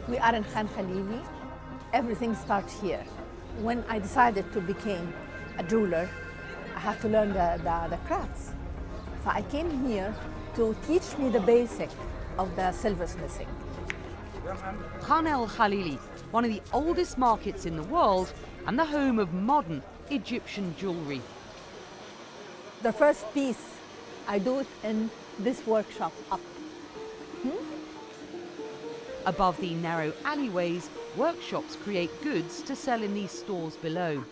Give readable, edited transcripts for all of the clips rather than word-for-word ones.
We are in Khan Khalili. Everything starts here. When I decided to become a jeweler, I had to learn the crafts. So I came here to teach me the basic of the silversmithing. Khan el Khalili, one of the oldest markets in the world and the home of modern Egyptian jewellery. The first piece, I do it in this workshop up. Above the narrow alleyways, workshops create goods to sell in these stores below.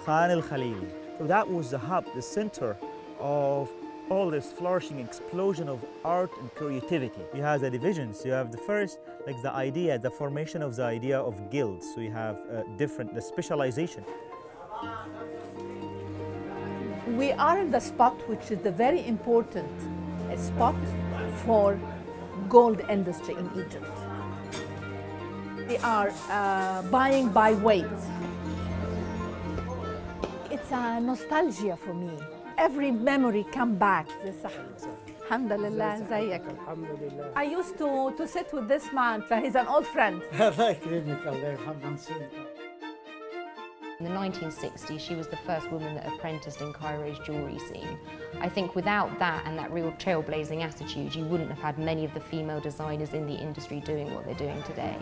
Khan el Khalili. So that was the hub, the center of all this flourishing explosion of art and creativity. You have the divisions. You have the first, like the idea, the formation of the idea of guilds. So you have the specialization. We are in the spot which is the very important spot for gold industry in Egypt. We are buying by weight. It's a nostalgia for me. Every memory come back. Alhamdulillah, زيك. I used to sit with this man, he's an old friend. In the 1960s, she was the first woman that apprenticed in Cairo's jewellery scene. I think without that and that real trailblazing attitude, you wouldn't have had many of the female designers in the industry doing what they're doing today.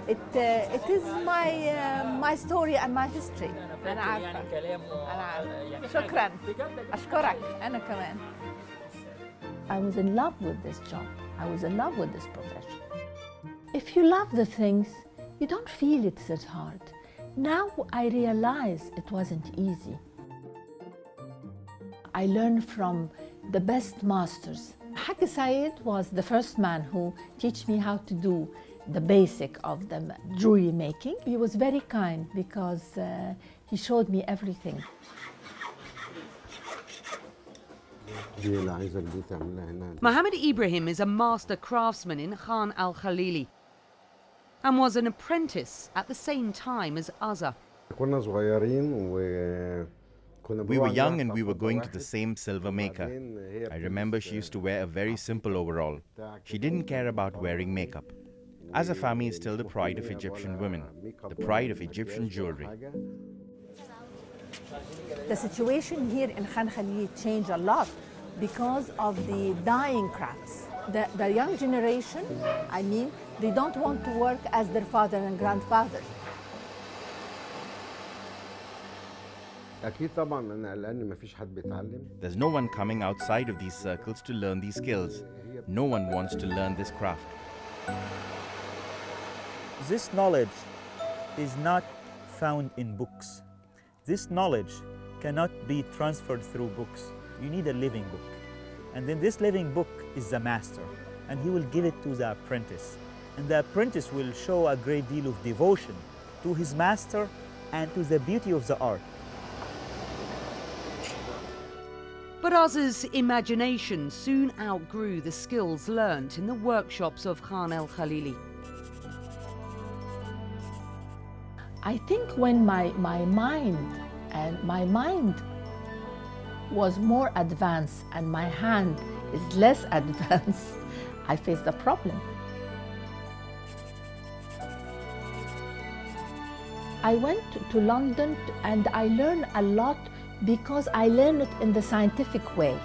It is my story and my history. أنا عارفة. شكراً. أشكرك. أنا كمان. I was in love with this job. I was in love with this profession. If you love the things, you don't feel it's that hard. Now I realize it wasn't easy. I learned from the best masters. Haki Said was the first man who taught me how to do the basic of the jewelry making. He was very kind because he showed me everything. Mohammed Ibrahim is a master craftsman in Khan al Khalili and was an apprentice at the same time as Azza. We were young and we were going to the same silver maker. I remember she used to wear a very simple overall. She didn't care about wearing makeup. Azza Fahmy is still the pride of Egyptian women, the pride of Egyptian jewelry. The situation here in Khan Khalili changed a lot because of the dyeing crafts. The young generation, I mean, they don't want to work as their father and grandfather. There's no one coming outside of these circles to learn these skills. No one wants to learn this craft. This knowledge is not found in books. This knowledge cannot be transferred through books. You need a living book. And then this living book is the master, and he will give it to the apprentice. And the apprentice will show a great deal of devotion to his master and to the beauty of the art. But Azza's imagination soon outgrew the skills learnt in the workshops of Khan el Khalili. I think when my mind was more advanced and my hand is less advanced, I faced a problem. I went to London and I learned a lot because I learned it in the scientific way.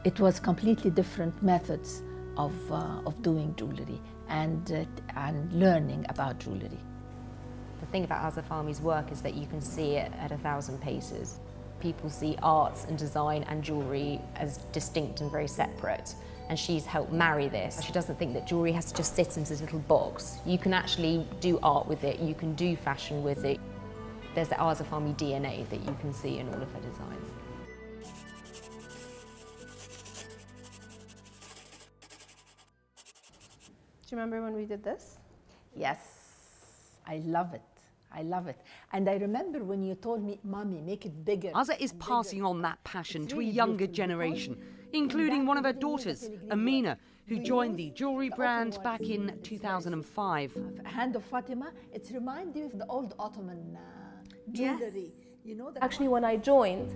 It was completely different methods of doing jewellery and learning about jewellery. The thing about Azza Fahmy's work is that you can see it at 1,000 paces. People see arts and design and jewellery as distinct and very separate, and she's helped marry this. She doesn't think that jewellery has to just sit in this little box. You can actually do art with it, you can do fashion with it. There's the Azza Fahmy DNA that you can see in all of her designs. Do you remember when we did this? Yes, I love it. I love it. And I remember when you told me, Mommy, make it bigger. Azza is passing on that passion to a younger generation, including one of her daughters, Amina, who joined the jewellery brand back in 2005. Hand of Fatima, it reminds you of the old Ottoman jewellery. Yes. You know, Actually, when I joined,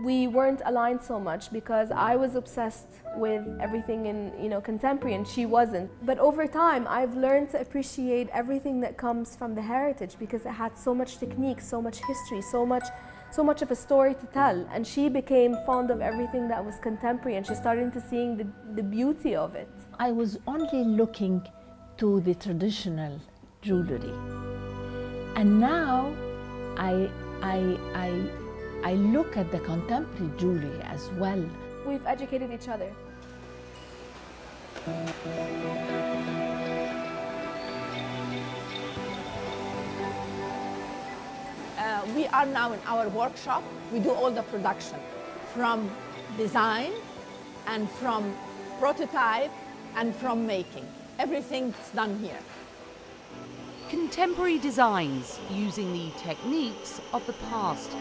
we weren't aligned so much because I was obsessed with everything in, contemporary, and she wasn't. But over time, I've learned to appreciate everything that comes from the heritage because it had so much technique, so much history, so much of a story to tell. And she became fond of everything that was contemporary, and she started to seeing the beauty of it. I was only looking to the traditional jewellery, and now I look at the contemporary jewellery as well. We've educated each other. We are now in our workshop. We do all the production, from design and from prototype and from making. Everything's done here. Contemporary designs using the techniques of the past.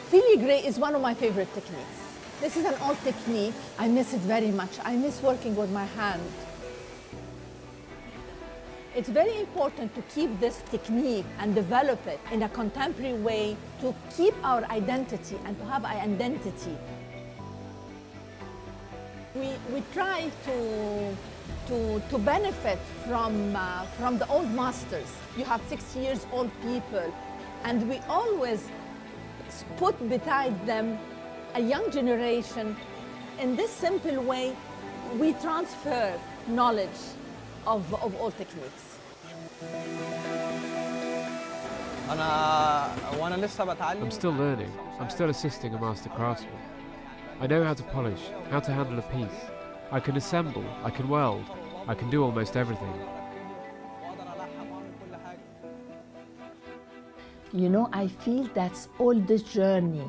Filigree is one of my favorite techniques. This is an old technique. I miss it very much. I miss working with my hand. It's very important to keep this technique and develop it in a contemporary way to keep our identity and to have an identity. We try to benefit from the old masters. You have 60 years old people, and we always put beside them a young generation. In this simple way, we transfer knowledge of all techniques. I'm still learning. I'm still assisting a master craftsman. I know how to polish, how to handle a piece. I can assemble, I can weld, I can do almost everything. You know, I feel that all this journey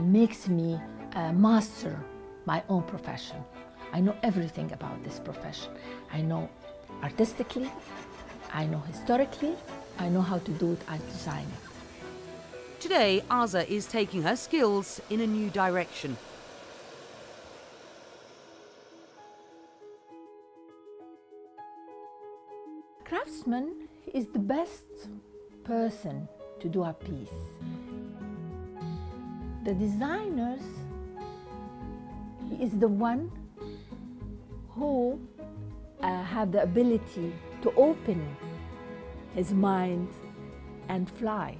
makes me master my own profession. I know everything about this profession. I know artistically, I know historically, I know how to do it and design it. Today, Azza is taking her skills in a new direction. Craftsman is the best person to do a piece. The designers is the one who have the ability to open his mind and fly.